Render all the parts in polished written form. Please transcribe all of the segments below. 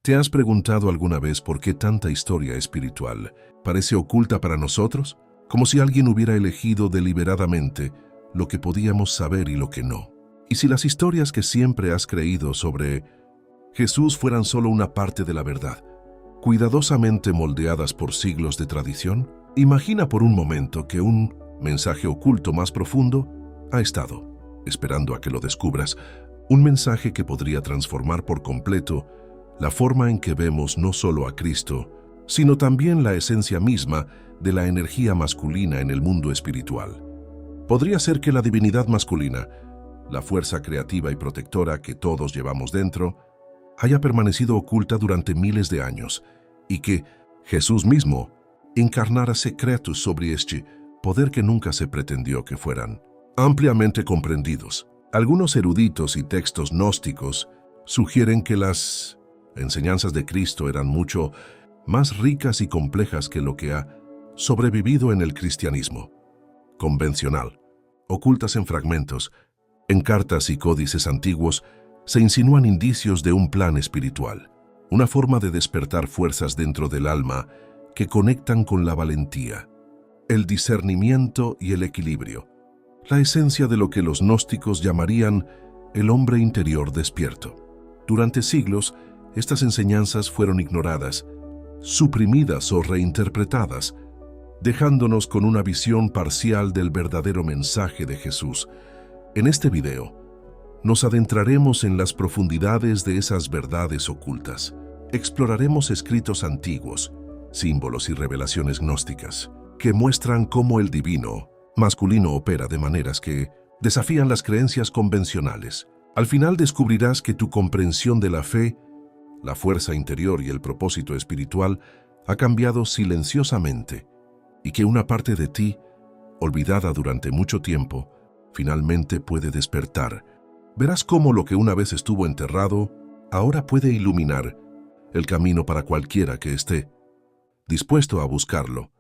¿Te has preguntado alguna vez por qué tanta historia espiritual parece oculta para nosotros? Como si alguien hubiera elegido deliberadamente lo que podíamos saber y lo que no. ¿Y si las historias que siempre has creído sobre Jesús fueran solo una parte de la verdad, cuidadosamente moldeadas por siglos de tradición? Imagina por un momento que un mensaje oculto más profundo ha estado esperando a que lo descubras, un mensaje que podría transformar por completo la forma en que vemos no solo a Cristo, sino también la esencia misma de la energía masculina en el mundo espiritual. Podría ser que la divinidad masculina, la fuerza creativa y protectora que todos llevamos dentro, haya permanecido oculta durante miles de años y que Jesús mismo encarnara secretos sobre este poder que nunca se pretendió que fueran ampliamente comprendidos. Algunos eruditos y textos gnósticos sugieren que las enseñanzas de Cristo eran mucho más ricas y complejas que lo que ha sobrevivido en el cristianismo convencional. Ocultas en fragmentos, en cartas y códices antiguos, se insinúan indicios de un plan espiritual, una forma de despertar fuerzas dentro del alma que conectan con la valentía, el discernimiento y el equilibrio, la esencia de lo que los gnósticos llamarían el hombre interior despierto. Durante siglos, estas enseñanzas fueron ignoradas, suprimidas o reinterpretadas, dejándonos con una visión parcial del verdadero mensaje de Jesús. En este video, nos adentraremos en las profundidades de esas verdades ocultas. Exploraremos escritos antiguos, símbolos y revelaciones gnósticas, que muestran cómo el divino masculino opera de maneras que desafían las creencias convencionales. Al final descubrirás que tu comprensión de la fe, la fuerza interior y el propósito espiritual ha cambiado silenciosamente y que una parte de ti, olvidada durante mucho tiempo, finalmente puede despertar. Verás cómo lo que una vez estuvo enterrado ahora puede iluminar el camino para cualquiera que esté dispuesto a buscarlo.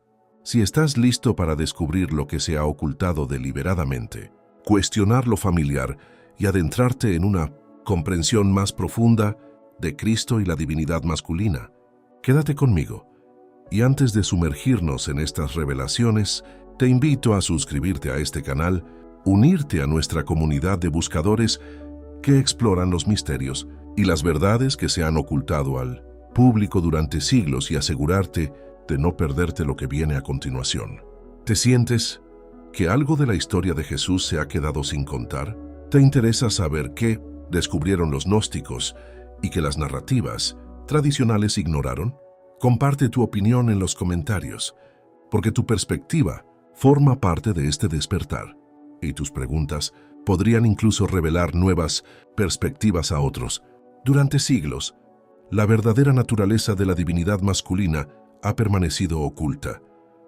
Si estás listo para descubrir lo que se ha ocultado deliberadamente, cuestionar lo familiar y adentrarte en una comprensión más profunda de Cristo y la divinidad masculina, quédate conmigo. Y antes de sumergirnos en estas revelaciones, te invito a suscribirte a este canal, unirte a nuestra comunidad de buscadores que exploran los misterios y las verdades que se han ocultado al público durante siglos y asegurarte de no perderte lo que viene a continuación. ¿Te sientes que algo de la historia de Jesús se ha quedado sin contar? ¿Te interesa saber qué descubrieron los gnósticos y que las narrativas tradicionales ignoraron? Comparte tu opinión en los comentarios, porque tu perspectiva forma parte de este despertar, y tus preguntas podrían incluso revelar nuevas perspectivas a otros. Durante siglos, la verdadera naturaleza de la divinidad masculina ha permanecido oculta.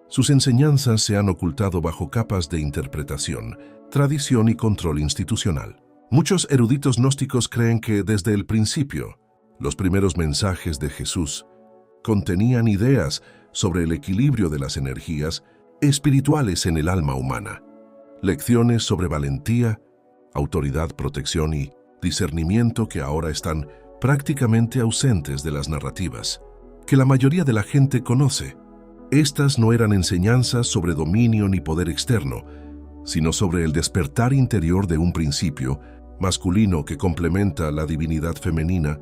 Sus enseñanzas se han ocultado bajo capas de interpretación, tradición y control institucional. Muchos eruditos gnósticos creen que desde el principio, los primeros mensajes de Jesús contenían ideas sobre el equilibrio de las energías espirituales en el alma humana, lecciones sobre valentía, autoridad, protección y discernimiento que ahora están prácticamente ausentes de las narrativas que la mayoría de la gente conoce. Estas no eran enseñanzas sobre dominio ni poder externo, sino sobre el despertar interior de un principio masculino que complementa la divinidad femenina,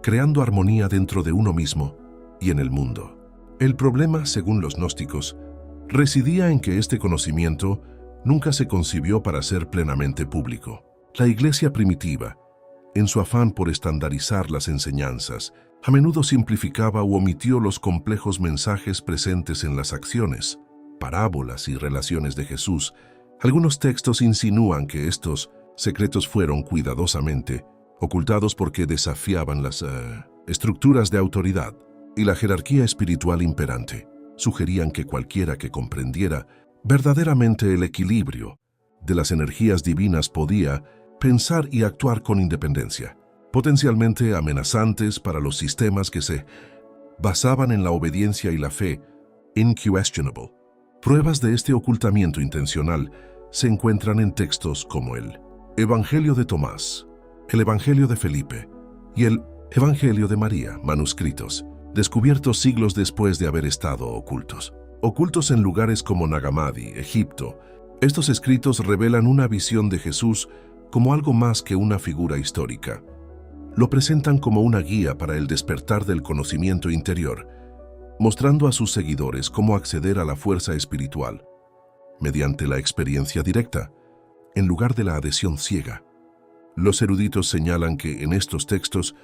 creando armonía dentro de uno mismo y en el mundo. El problema, según los gnósticos, residía en que este conocimiento nunca se concibió para ser plenamente público. La Iglesia primitiva, en su afán por estandarizar las enseñanzas, a menudo simplificaba u omitió los complejos mensajes presentes en las acciones, parábolas y relaciones de Jesús. Algunos textos insinúan que estos secretos fueron cuidadosamente ocultados porque desafiaban las estructuras de autoridad y la jerarquía espiritual imperante. Sugerían que cualquiera que comprendiera verdaderamente el equilibrio de las energías divinas podía pensar y actuar con independencia, potencialmente amenazantes para los sistemas que se basaban en la obediencia y la fe inquestionable. Pruebas de este ocultamiento intencional se encuentran en textos como el Evangelio de Tomás, el Evangelio de Felipe y el Evangelio de María, manuscritos, descubiertos siglos después de haber estado ocultos. Ocultos en lugares como Nag Hammadi, Egipto, estos escritos revelan una visión de Jesús como algo más que una figura histórica. Lo presentan como una guía para el despertar del conocimiento interior, mostrando a sus seguidores cómo acceder a la fuerza espiritual mediante la experiencia directa, en lugar de la adhesión ciega. Los eruditos señalan que en estos textos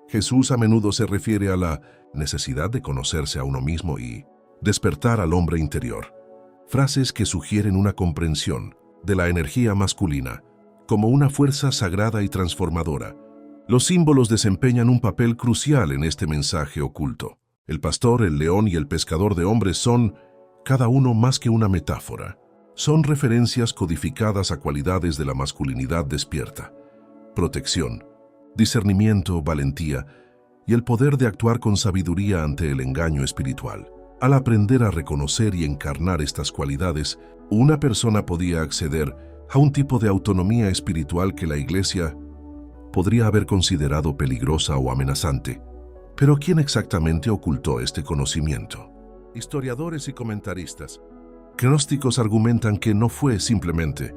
Jesús a menudo se refiere a la necesidad de conocerse a uno mismo y despertar al hombre interior, frases que sugieren una comprensión de la energía masculina como una fuerza sagrada y transformadora. Los símbolos desempeñan un papel crucial en este mensaje oculto. El pastor, el león y el pescador de hombres son, cada uno más que una metáfora. Son referencias codificadas a cualidades de la masculinidad despierta: protección, discernimiento, valentía y el poder de actuar con sabiduría ante el engaño espiritual. Al aprender a reconocer y encarnar estas cualidades, una persona podía acceder a un tipo de autonomía espiritual que la Iglesia podría haber considerado peligrosa o amenazante. Pero ¿quién exactamente ocultó este conocimiento? Historiadores y comentaristas gnósticos argumentan que no fue simplemente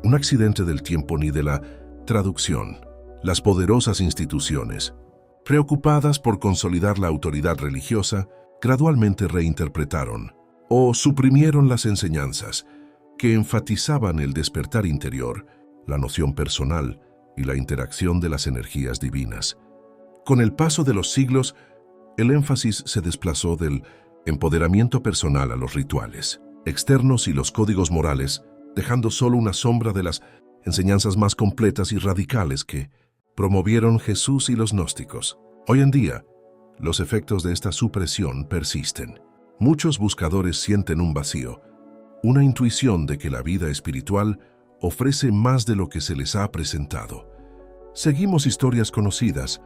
un accidente del tiempo ni de la traducción. Las poderosas instituciones, preocupadas por consolidar la autoridad religiosa, gradualmente reinterpretaron o suprimieron las enseñanzas que enfatizaban el despertar interior, la noción personal y la interacción de las energías divinas. Con el paso de los siglos, el énfasis se desplazó del empoderamiento personal a los rituales externos y los códigos morales, dejando solo una sombra de las enseñanzas más completas y radicales que promovieron Jesús y los gnósticos. Hoy en día, los efectos de esta supresión persisten. Muchos buscadores sienten un vacío, una intuición de que la vida espiritual ofrece más de lo que se les ha presentado. Seguimos historias conocidas,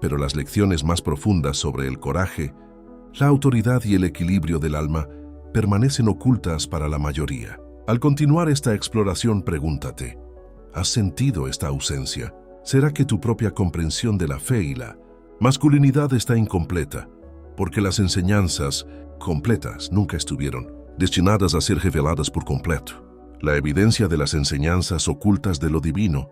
pero las lecciones más profundas sobre el coraje, la autoridad y el equilibrio del alma permanecen ocultas para la mayoría. Al continuar esta exploración, pregúntate, ¿has sentido esta ausencia? ¿Será que tu propia comprensión de la fe y la masculinidad está incompleta, porque las enseñanzas completas nunca estuvieron destinadas a ser reveladas por completo? La evidencia de las enseñanzas ocultas de lo divino,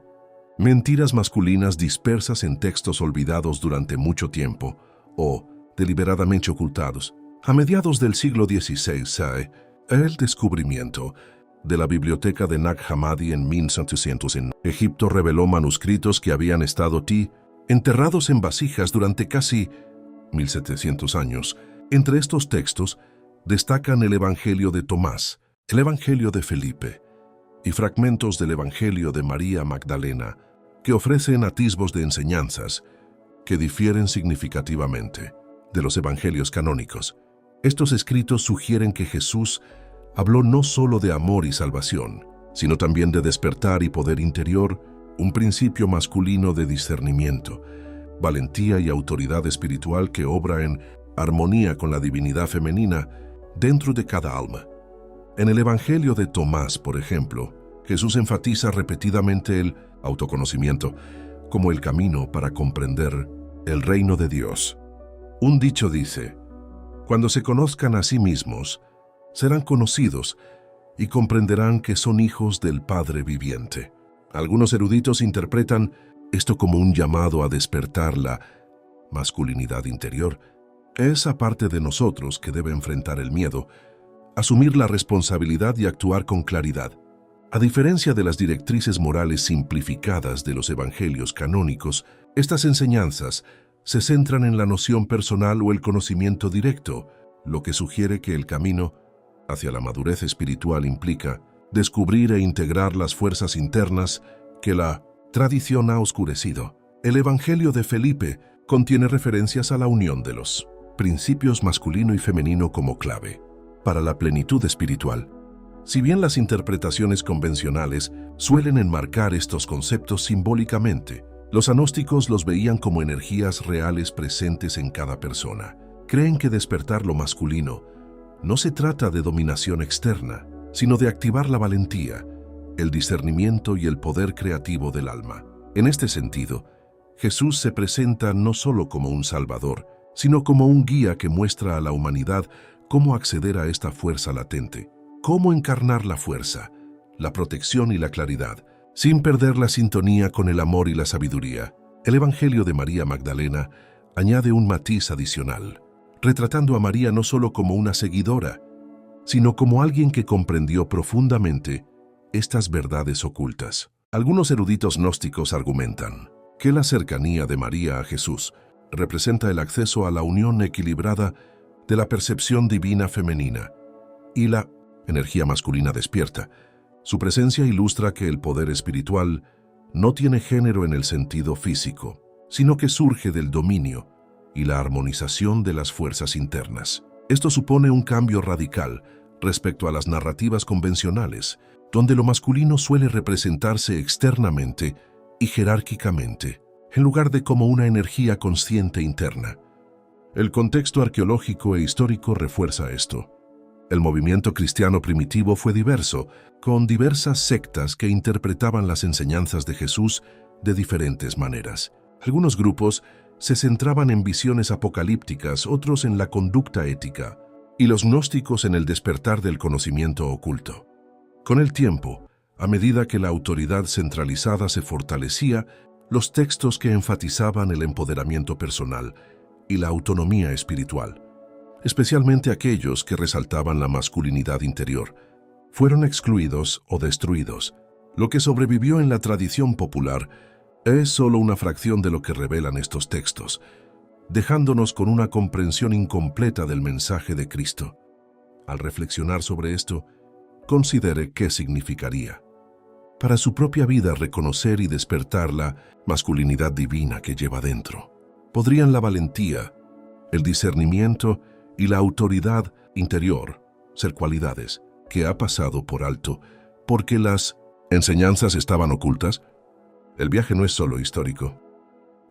mentiras masculinas dispersas en textos olvidados durante mucho tiempo o deliberadamente ocultados. A mediados del siglo XVI, el descubrimiento de la biblioteca de Nag Hammadi en 1700 en Egipto reveló manuscritos que habían estado enterrados en vasijas durante casi 1700 años. Entre estos textos destacan el Evangelio de Tomás, el Evangelio de Felipe y fragmentos del Evangelio de María Magdalena, que ofrecen atisbos de enseñanzas que difieren significativamente de los evangelios canónicos. Estos escritos sugieren que Jesús habló no solo de amor y salvación, sino también de despertar y poder interior, un principio masculino de discernimiento, valentía y autoridad espiritual que obra en armonía con la divinidad femenina dentro de cada alma. En el Evangelio de Tomás, por ejemplo, Jesús enfatiza repetidamente el autoconocimiento como el camino para comprender el reino de Dios. Un dicho dice: cuando se conozcan a sí mismos, serán conocidos y comprenderán que son hijos del Padre viviente. Algunos eruditos interpretan esto como un llamado a despertar la masculinidad interior, esa parte de nosotros que debe enfrentar el miedo, asumir la responsabilidad y actuar con claridad. A diferencia de las directrices morales simplificadas de los evangelios canónicos, estas enseñanzas se centran en la noción personal o el conocimiento directo, lo que sugiere que el camino hacia la madurez espiritual implica descubrir e integrar las fuerzas internas que la tradición ha oscurecido. El Evangelio de Felipe contiene referencias a la unión de los principios masculino y femenino como clave para la plenitud espiritual. Si bien las interpretaciones convencionales suelen enmarcar estos conceptos simbólicamente, los agnósticos los veían como energías reales presentes en cada persona. Creen que despertar lo masculino no se trata de dominación externa, sino de activar la valentía, el discernimiento y el poder creativo del alma. En este sentido, Jesús se presenta no solo como un Salvador, sino como un guía que muestra a la humanidad cómo acceder a esta fuerza latente, cómo encarnar la fuerza, la protección y la claridad, sin perder la sintonía con el amor y la sabiduría. El Evangelio de María Magdalena añade un matiz adicional, retratando a María no solo como una seguidora, sino como alguien que comprendió profundamente estas verdades ocultas. Algunos eruditos gnósticos argumentan que la cercanía de María a Jesús representa el acceso a la unión equilibrada de la percepción divina femenina y la energía masculina despierta. Su presencia ilustra que el poder espiritual no tiene género en el sentido físico, sino que surge del dominio y la armonización de las fuerzas internas. Esto supone un cambio radical respecto a las narrativas convencionales, donde lo masculino suele representarse externamente y jerárquicamente, en lugar de como una energía consciente interna. El contexto arqueológico e histórico refuerza esto. El movimiento cristiano primitivo fue diverso, con diversas sectas que interpretaban las enseñanzas de Jesús de diferentes maneras. Algunos grupos se centraban en visiones apocalípticas, otros en la conducta ética, y los gnósticos en el despertar del conocimiento oculto. Con el tiempo, a medida que la autoridad centralizada se fortalecía, los textos que enfatizaban el empoderamiento personal y la autonomía espiritual, especialmente aquellos que resaltaban la masculinidad interior, fueron excluidos o destruidos. Lo que sobrevivió en la tradición popular es solo una fracción de lo que revelan estos textos, dejándonos con una comprensión incompleta del mensaje de Cristo. Al reflexionar sobre esto, considere qué significaría para su propia vida reconocer y despertar la masculinidad divina que lleva dentro. ¿Podrían la valentía, el discernimiento y la autoridad interior ser cualidades que ha pasado por alto porque las enseñanzas estaban ocultas? El viaje no es solo histórico,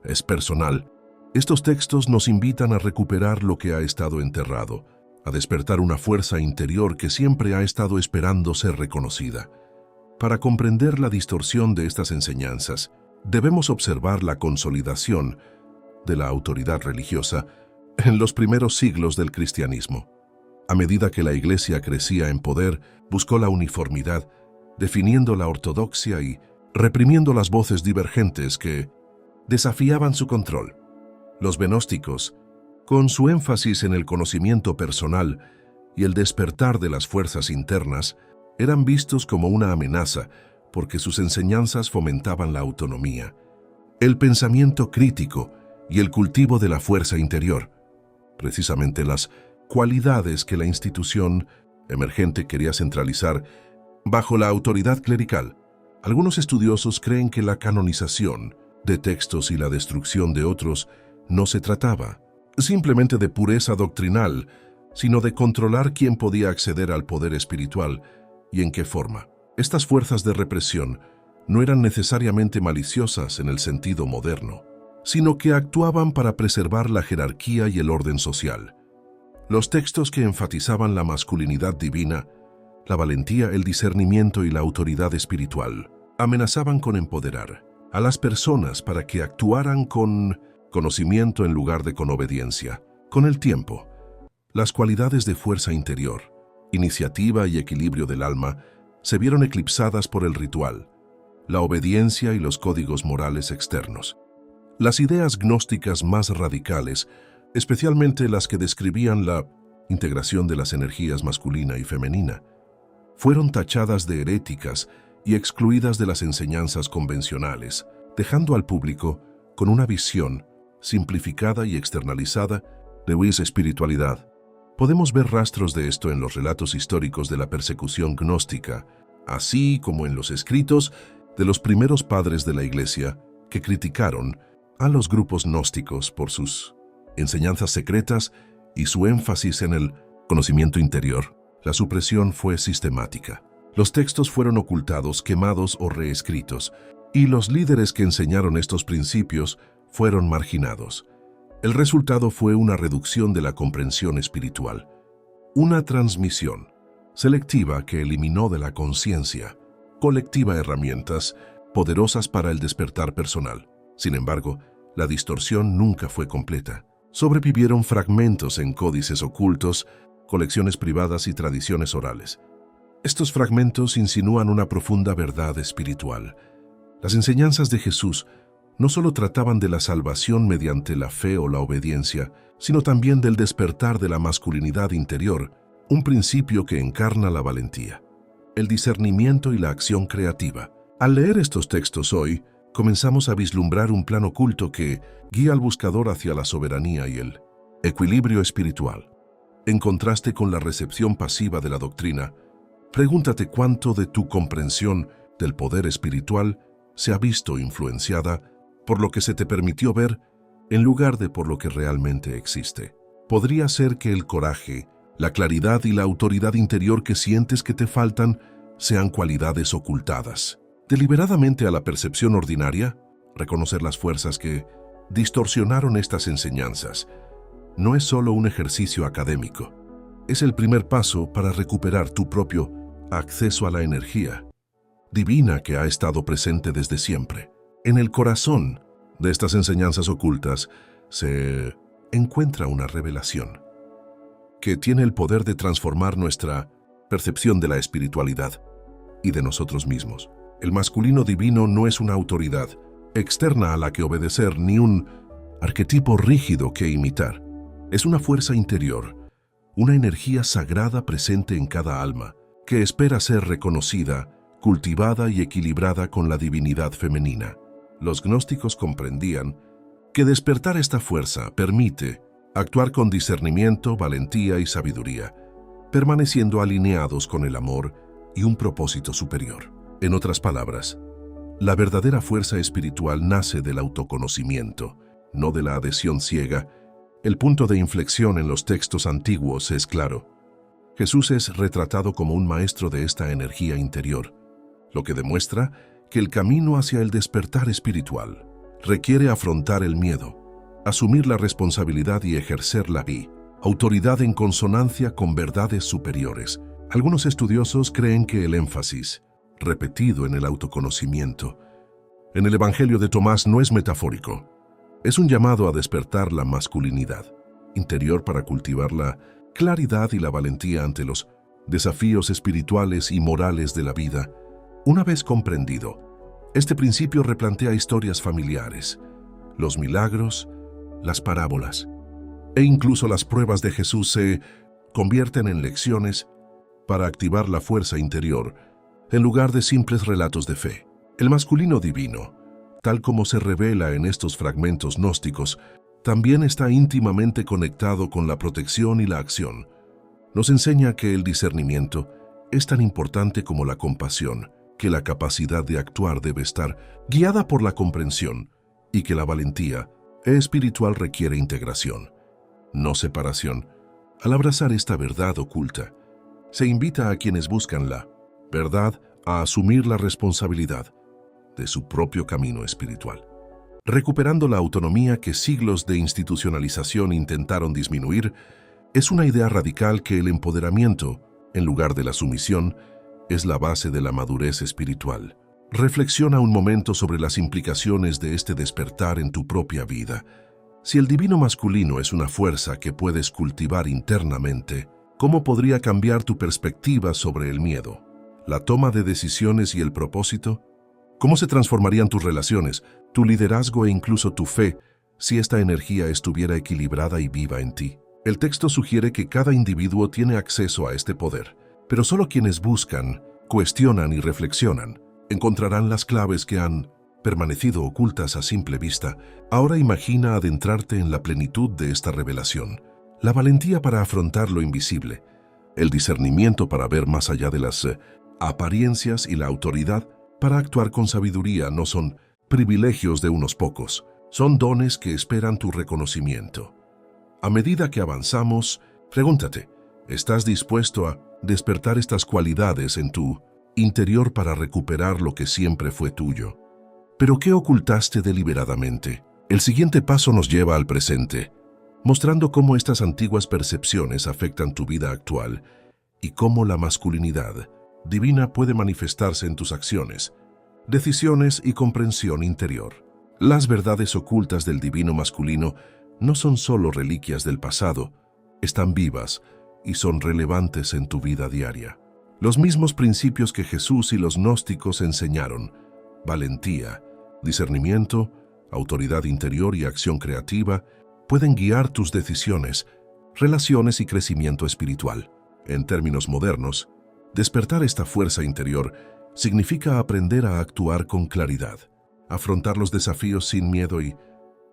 es personal. Estos textos nos invitan a recuperar lo que ha estado enterrado, a despertar una fuerza interior que siempre ha estado esperando ser reconocida. Para comprender la distorsión de estas enseñanzas, debemos observar la consolidación de la autoridad religiosa en los primeros siglos del cristianismo. A medida que la Iglesia crecía en poder, buscó la uniformidad, definiendo la ortodoxia y reprimiendo las voces divergentes que desafiaban su control. Los gnósticos, con su énfasis en el conocimiento personal y el despertar de las fuerzas internas, eran vistos como una amenaza porque sus enseñanzas fomentaban la autonomía, el pensamiento crítico y el cultivo de la fuerza interior, precisamente las cualidades que la institución emergente quería centralizar bajo la autoridad clerical. Algunos estudiosos creen que la canonización de textos y la destrucción de otros no se trataba simplemente de pureza doctrinal, sino de controlar quién podía acceder al poder espiritual y en qué forma. Estas fuerzas de represión no eran necesariamente maliciosas en el sentido moderno, sino que actuaban para preservar la jerarquía y el orden social. Los textos que enfatizaban la masculinidad divina, la valentía, el discernimiento y la autoridad espiritual, amenazaban con empoderar a las personas para que actuaran con conocimiento en lugar de con obediencia. Con el tiempo, las cualidades de fuerza interior, iniciativa y equilibrio del alma se vieron eclipsadas por el ritual, la obediencia y los códigos morales externos. Las ideas gnósticas más radicales, especialmente las que describían la integración de las energías masculina y femenina, fueron tachadas de heréticas y excluidas de las enseñanzas convencionales, dejando al público con una visión simplificada y externalizada de la espiritualidad. Podemos ver rastros de esto en los relatos históricos de la persecución gnóstica, así como en los escritos de los primeros padres de la Iglesia que criticaron a los grupos gnósticos por sus enseñanzas secretas y su énfasis en el conocimiento interior. La supresión fue sistemática. Los textos fueron ocultados, quemados o reescritos, y los líderes que enseñaron estos principios fueron marginados. El resultado fue una reducción de la comprensión espiritual, una transmisión selectiva que eliminó de la conciencia colectiva herramientas poderosas para el despertar personal. Sin embargo, la distorsión nunca fue completa. Sobrevivieron fragmentos en códices ocultos, colecciones privadas y tradiciones orales. Estos fragmentos insinúan una profunda verdad espiritual. Las enseñanzas de Jesús no solo trataban de la salvación mediante la fe o la obediencia, sino también del despertar de la masculinidad interior, un principio que encarna la valentía, el discernimiento y la acción creativa. Al leer estos textos hoy, comenzamos a vislumbrar un plan oculto que guía al buscador hacia la soberanía y el equilibrio espiritual. En contraste con la recepción pasiva de la doctrina, pregúntate cuánto de tu comprensión del poder espiritual se ha visto influenciada por lo que se te permitió ver en lugar de por lo que realmente existe. Podría ser que el coraje, la claridad y la autoridad interior que sientes que te faltan sean cualidades ocultadas. Deliberadamente a la percepción ordinaria, reconocer las fuerzas que distorsionaron estas enseñanzas no es solo un ejercicio académico. Es el primer paso para recuperar tu propio acceso a la energía divina que ha estado presente desde siempre. En el corazón de estas enseñanzas ocultas se encuentra una revelación que tiene el poder de transformar nuestra percepción de la espiritualidad y de nosotros mismos. El masculino divino no es una autoridad externa a la que obedecer ni un arquetipo rígido que imitar. Es una fuerza interior, una energía sagrada presente en cada alma, que espera ser reconocida, cultivada y equilibrada con la divinidad femenina. Los gnósticos comprendían que despertar esta fuerza permite actuar con discernimiento, valentía y sabiduría, permaneciendo alineados con el amor y un propósito superior. En otras palabras, la verdadera fuerza espiritual nace del autoconocimiento, no de la adhesión ciega. El punto de inflexión en los textos antiguos es claro. Jesús es retratado como un maestro de esta energía interior, lo que demuestra que el camino hacia el despertar espiritual requiere afrontar el miedo, asumir la responsabilidad y ejercer la autoridad en consonancia con verdades superiores. Algunos estudiosos creen que el énfasis, repetido en el autoconocimiento, en el Evangelio de Tomás no es metafórico. Es un llamado a despertar la masculinidad interior para cultivar la claridad y la valentía ante los desafíos espirituales y morales de la vida. Una vez comprendido, este principio replantea historias familiares, los milagros, las parábolas e incluso las pruebas de Jesús se convierten en lecciones para activar la fuerza interior en lugar de simples relatos de fe. El masculino divino, tal como se revela en estos fragmentos gnósticos, también está íntimamente conectado con la protección y la acción. Nos enseña que el discernimiento es tan importante como la compasión, que la capacidad de actuar debe estar guiada por la comprensión y que la valentía espiritual requiere integración, no separación. Al abrazar esta verdad oculta, se invita a quienes buscan la verdad a asumir la responsabilidad de su propio camino espiritual, recuperando la autonomía que siglos de institucionalización intentaron disminuir. Es una idea radical que el empoderamiento, en lugar de la sumisión, es la base de la madurez espiritual. Reflexiona un momento sobre las implicaciones de este despertar en tu propia vida. Si el divino masculino es una fuerza que puedes cultivar internamente, ¿cómo podría cambiar tu perspectiva sobre el miedo, la toma de decisiones y el propósito? ¿Cómo se transformarían tus relaciones, tu liderazgo e incluso tu fe si esta energía estuviera equilibrada y viva en ti? El texto sugiere que cada individuo tiene acceso a este poder, pero solo quienes buscan, cuestionan y reflexionan encontrarán las claves que han permanecido ocultas a simple vista. Ahora imagina adentrarte en la plenitud de esta revelación, la valentía para afrontar lo invisible, el discernimiento para ver más allá de las apariencias y la autoridad para actuar con sabiduría. No son privilegios de unos pocos, son dones que esperan tu reconocimiento. A medida que avanzamos, pregúntate, ¿estás dispuesto a despertar estas cualidades en tu interior para recuperar lo que siempre fue tuyo? ¿Pero qué ocultaste deliberadamente? El siguiente paso nos lleva al presente, mostrando cómo estas antiguas percepciones afectan tu vida actual y cómo la masculinidad divina puede manifestarse en tus acciones, decisiones y comprensión interior. Las verdades ocultas del divino masculino no son solo reliquias del pasado, están vivas y son relevantes en tu vida diaria. Los mismos principios que Jesús y los gnósticos enseñaron, valentía, discernimiento, autoridad interior y acción creativa, pueden guiar tus decisiones, relaciones y crecimiento espiritual. En términos modernos, despertar esta fuerza interior significa aprender a actuar con claridad, afrontar los desafíos sin miedo y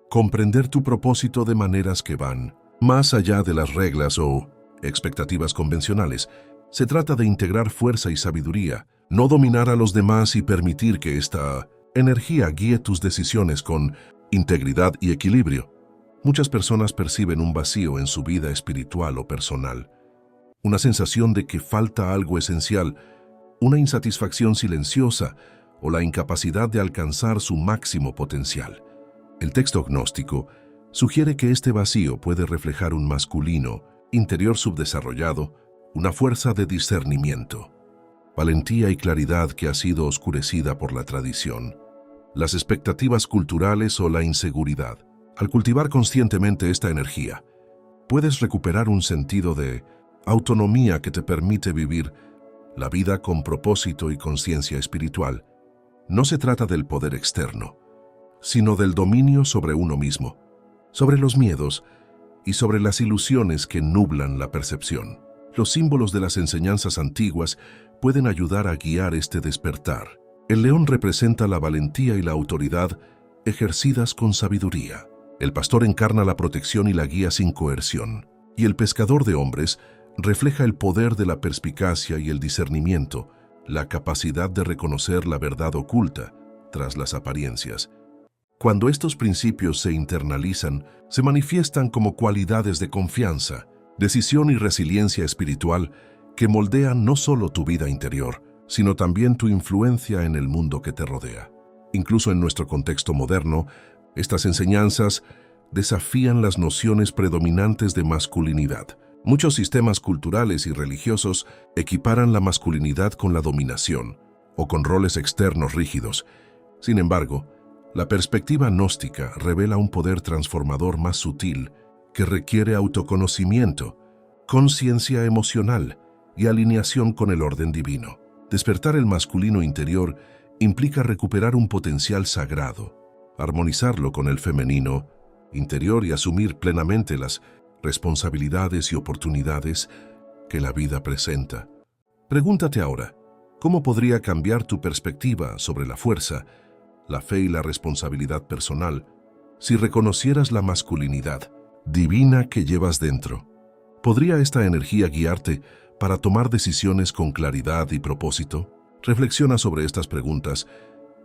comprender tu propósito de maneras que van más allá de las reglas o expectativas convencionales. Se trata de integrar fuerza y sabiduría, no dominar a los demás y permitir que esta energía guíe tus decisiones con integridad y equilibrio. Muchas personas perciben un vacío en su vida espiritual o personal, una sensación de que falta algo esencial, una insatisfacción silenciosa o la incapacidad de alcanzar su máximo potencial. El texto gnóstico sugiere que este vacío puede reflejar un masculino interior subdesarrollado, una fuerza de discernimiento, valentía y claridad que ha sido oscurecida por la tradición, las expectativas culturales o la inseguridad. Al cultivar conscientemente esta energía, puedes recuperar un sentido de autonomía que te permite vivir la vida con propósito y conciencia espiritual. No se trata del poder externo, sino del dominio sobre uno mismo, sobre los miedos y sobre las ilusiones que nublan la percepción. Los símbolos de las enseñanzas antiguas pueden ayudar a guiar este despertar. El león representa la valentía y la autoridad ejercidas con sabiduría. El pastor encarna la protección y la guía sin coerción. Y el pescador de hombres refleja el poder de la perspicacia y el discernimiento, la capacidad de reconocer la verdad oculta tras las apariencias. Cuando estos principios se internalizan, se manifiestan como cualidades de confianza, decisión y resiliencia espiritual que moldean no solo tu vida interior, sino también tu influencia en el mundo que te rodea. Incluso en nuestro contexto moderno, estas enseñanzas desafían las nociones predominantes de masculinidad. Muchos sistemas culturales y religiosos equiparan la masculinidad con la dominación o con roles externos rígidos. Sin embargo, la perspectiva gnóstica revela un poder transformador más sutil que requiere autoconocimiento, conciencia emocional y alineación con el orden divino. Despertar el masculino interior implica recuperar un potencial sagrado, armonizarlo con el femenino interior y asumir plenamente las responsabilidades y oportunidades que la vida presenta. Pregúntate ahora, ¿cómo podría cambiar tu perspectiva sobre la fuerza, la fe y la responsabilidad personal si reconocieras la masculinidad divina que llevas dentro? ¿Podría esta energía guiarte para tomar decisiones con claridad y propósito? Reflexiona sobre estas preguntas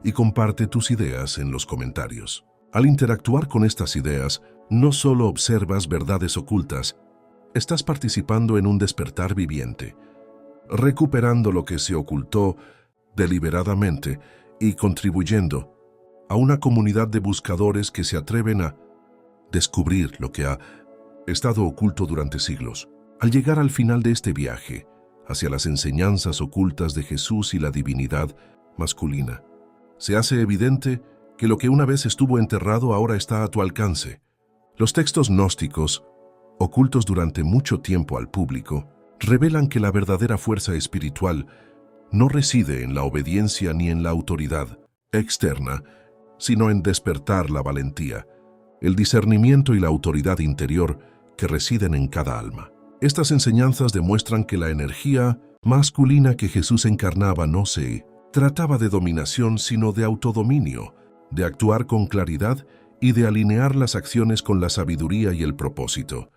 y comparte tus ideas en los comentarios. Al interactuar con estas ideas, no solo observas verdades ocultas, estás participando en un despertar viviente, recuperando lo que se ocultó deliberadamente y contribuyendo a una comunidad de buscadores que se atreven a descubrir lo que ha estado oculto durante siglos. Al llegar al final de este viaje hacia las enseñanzas ocultas de Jesús y la divinidad masculina, se hace evidente que lo que una vez estuvo enterrado ahora está a tu alcance. Los textos gnósticos, ocultos durante mucho tiempo al público, revelan que la verdadera fuerza espiritual no reside en la obediencia ni en la autoridad externa, sino en despertar la valentía, el discernimiento y la autoridad interior que residen en cada alma. Estas enseñanzas demuestran que la energía masculina que Jesús encarnaba no se trataba de dominación, sino de autodominio, de actuar con claridad y de alinear las acciones con la sabiduría y el propósito.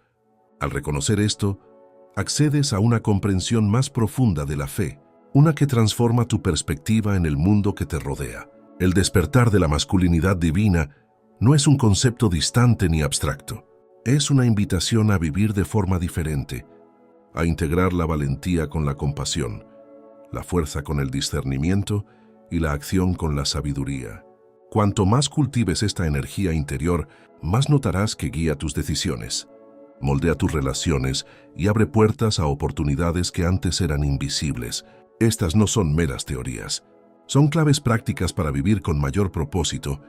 Al reconocer esto, accedes a una comprensión más profunda de la fe, una que transforma tu perspectiva en el mundo que te rodea. El despertar de la masculinidad divina no es un concepto distante ni abstracto. Es una invitación a vivir de forma diferente, a integrar la valentía con la compasión, la fuerza con el discernimiento y la acción con la sabiduría. Cuanto más cultives esta energía interior, más notarás que guía tus decisiones, moldea tus relaciones y abre puertas a oportunidades que antes eran invisibles. Estas no son meras teorías, son claves prácticas para vivir con mayor propósito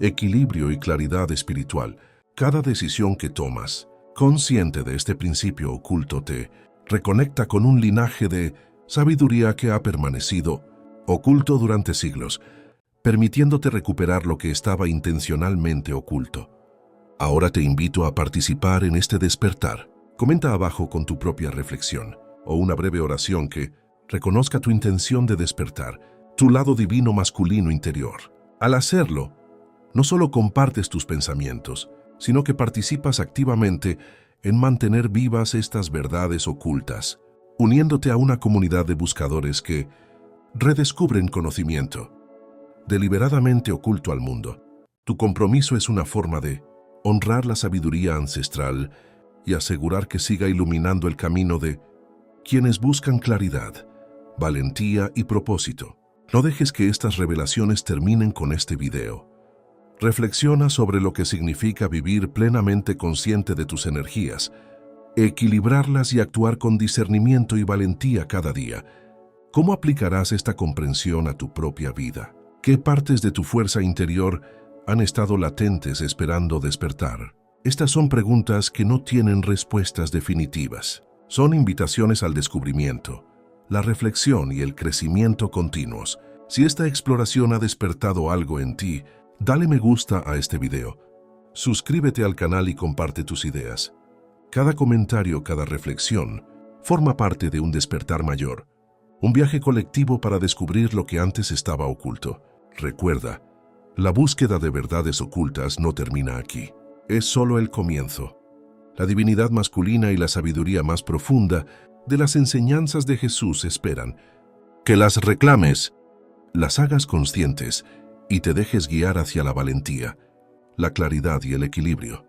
equilibrio y claridad espiritual. Cada decisión que tomas, consciente de este principio oculto, te reconecta con un linaje de sabiduría que ha permanecido oculto durante siglos, permitiéndote recuperar lo que estaba intencionalmente oculto. Ahora te invito a participar en este despertar. Comenta abajo con tu propia reflexión o una breve oración que reconozca tu intención de despertar, tu lado divino masculino interior. Al hacerlo, no solo compartes tus pensamientos, sino que participas activamente en mantener vivas estas verdades ocultas, uniéndote a una comunidad de buscadores que redescubren conocimiento deliberadamente oculto al mundo. Tu compromiso es una forma de honrar la sabiduría ancestral y asegurar que siga iluminando el camino de quienes buscan claridad, valentía y propósito. No dejes que estas revelaciones terminen con este video. Reflexiona sobre lo que significa vivir plenamente consciente de tus energías, equilibrarlas y actuar con discernimiento y valentía cada día. ¿Cómo aplicarás esta comprensión a tu propia vida? ¿Qué partes de tu fuerza interior han estado latentes esperando despertar? Estas son preguntas que no tienen respuestas definitivas. Son invitaciones al descubrimiento, la reflexión y el crecimiento continuos. Si esta exploración ha despertado algo en ti, dale me gusta a este video. Suscríbete al canal y comparte tus ideas. Cada comentario, cada reflexión, forma parte de un despertar mayor. Un viaje colectivo para descubrir lo que antes estaba oculto. Recuerda, la búsqueda de verdades ocultas no termina aquí. Es solo el comienzo. La divinidad masculina y la sabiduría más profunda de las enseñanzas de Jesús esperan que las reclames, las hagas conscientes y te dejes guiar hacia la valentía, la claridad y el equilibrio.